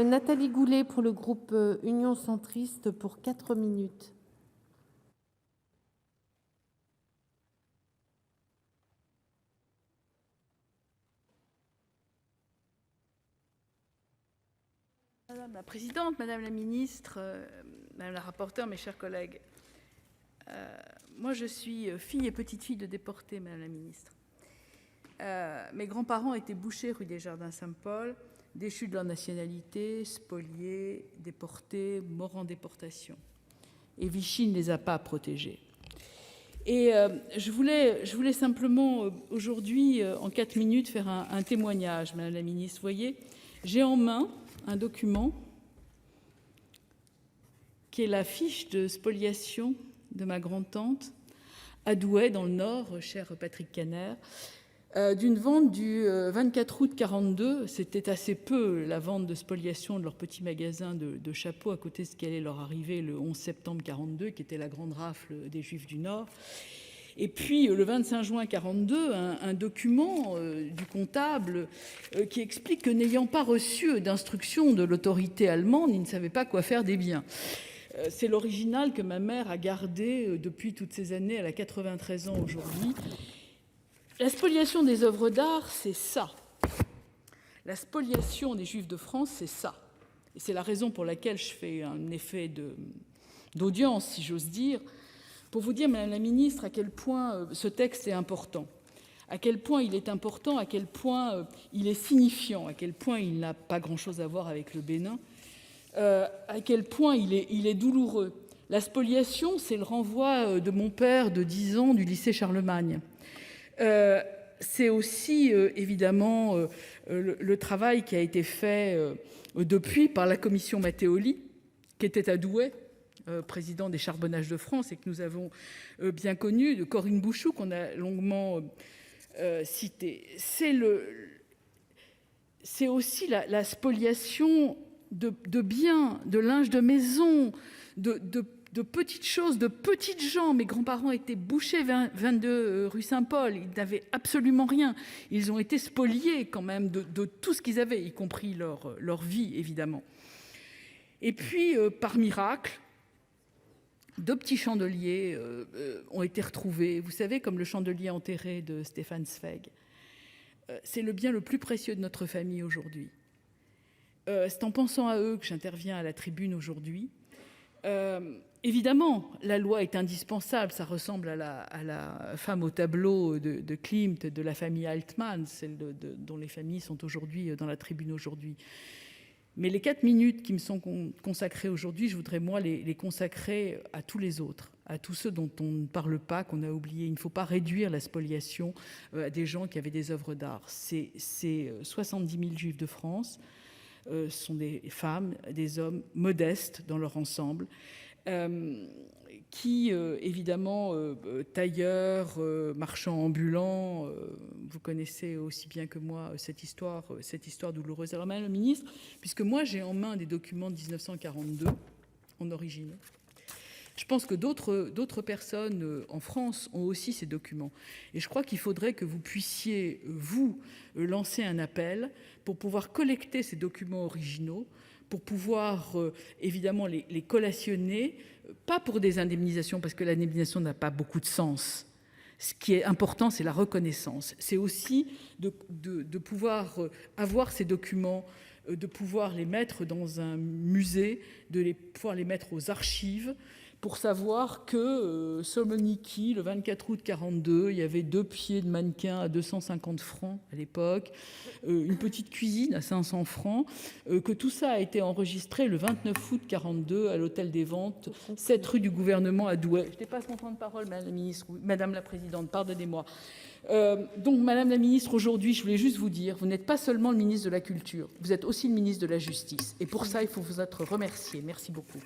Nathalie Goulet pour le groupe Union centriste pour 4 minutes. Madame la présidente, madame la ministre, madame la rapporteure, mes chers collègues. Moi, je suis fille et petite-fille de déportés, madame la ministre. Mes grands-parents étaient bouchers rue des Jardins-Saint-Paul, déchus de leur nationalité, spoliés, déportés, morts en déportation. Et Vichy ne les a pas protégés. Et je voulais simplement aujourd'hui, en 4 minutes, faire un témoignage, madame la ministre. Vous voyez, j'ai en main un document qui est la fiche de spoliation de ma grand-tante à Douai, dans le Nord, cher Patrick Caner, d'une vente du 24 août 42. C'était assez peu, la vente de spoliation de leur petit magasin de chapeaux à côté de ce qui allait leur arriver le 11 septembre 42, qui était la grande rafle des Juifs du Nord. Et puis, le 25 juin 42, un document du comptable qui explique que n'ayant pas reçu d'instruction de l'autorité allemande, il ne savait pas quoi faire des biens. C'est l'original que ma mère a gardé depuis toutes ces années. Elle a 93 ans aujourd'hui. La spoliation des œuvres d'art, c'est ça. La spoliation des Juifs de France, c'est ça. Et c'est la raison pour laquelle je fais un effet d'audience, si j'ose dire, pour vous dire, madame la ministre, à quel point ce texte est important, à quel point il est important, à quel point il est signifiant, à quel point il n'a pas grand-chose à voir avec le Bénin, à quel point il est douloureux. La spoliation, c'est le renvoi de mon père de 10 ans du lycée Charlemagne. C'est aussi, évidemment, le travail qui a été fait depuis par la commission Mattéoli, qui était à Douai, président des Charbonnages de France et que nous avons bien connu, de Corinne Bouchoux, qu'on a longuement cité. C'est aussi la spoliation de biens, de linge de maison, de petites choses, de petites gens. Mes grands-parents étaient bouchers 22 rue Saint-Paul. Ils n'avaient absolument rien. Ils ont été spoliés quand même de tout ce qu'ils avaient, y compris leur vie, évidemment. Et puis, par miracle, 2 petits chandeliers ont été retrouvés. Vous savez, comme le chandelier enterré de Stéphane Zweig. C'est le bien le plus précieux de notre famille aujourd'hui. C'est en pensant à eux que j'interviens à la tribune aujourd'hui. Évidemment, la loi est indispensable. Ça ressemble à la femme au tableau de Klimt, de la famille Altmann, celle dont les familles sont aujourd'hui dans la tribune aujourd'hui. Mais les 4 minutes qui me sont consacrées aujourd'hui, je voudrais, moi, les consacrer à tous les autres, à tous ceux dont on ne parle pas, qu'on a oubliés. Il ne faut pas réduire la spoliation à des gens qui avaient des œuvres d'art. C'est 70 000 Juifs de France, sont des femmes, des hommes modestes dans leur ensemble, qui, évidemment, tailleurs, marchands ambulants, vous connaissez aussi bien que moi cette histoire douloureuse. Alors, madame la ministre, puisque moi j'ai en main des documents de 1942 en origine, je pense que d'autres personnes en France ont aussi ces documents. Et je crois qu'il faudrait que vous puissiez, vous, lancer un appel pour pouvoir collecter ces documents originaux, pour pouvoir évidemment les collationner, pas pour des indemnisations, parce que l'indemnisation n'a pas beaucoup de sens. Ce qui est important, c'est la reconnaissance. C'est aussi de pouvoir avoir ces documents, de pouvoir les mettre dans un musée, pouvoir les mettre aux archives, pour savoir que Soloniki, le 24 août 42, il y avait 2 pieds de mannequin à 250 francs à l'époque, une petite cuisine à 500 francs, que tout ça a été enregistré le 29 août 42 à l'Hôtel des Ventes, 7 rue du Gouvernement à Douai. Je dépasse mon temps de parole, madame la ministre, madame la présidente, pardonnez-moi. Donc, madame la ministre, aujourd'hui, je voulais juste vous dire, vous n'êtes pas seulement le ministre de la Culture, vous êtes aussi le ministre de la Justice. Et pour ça, il faut vous être remercié. Merci beaucoup.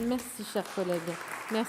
Merci, chers collègues. Merci.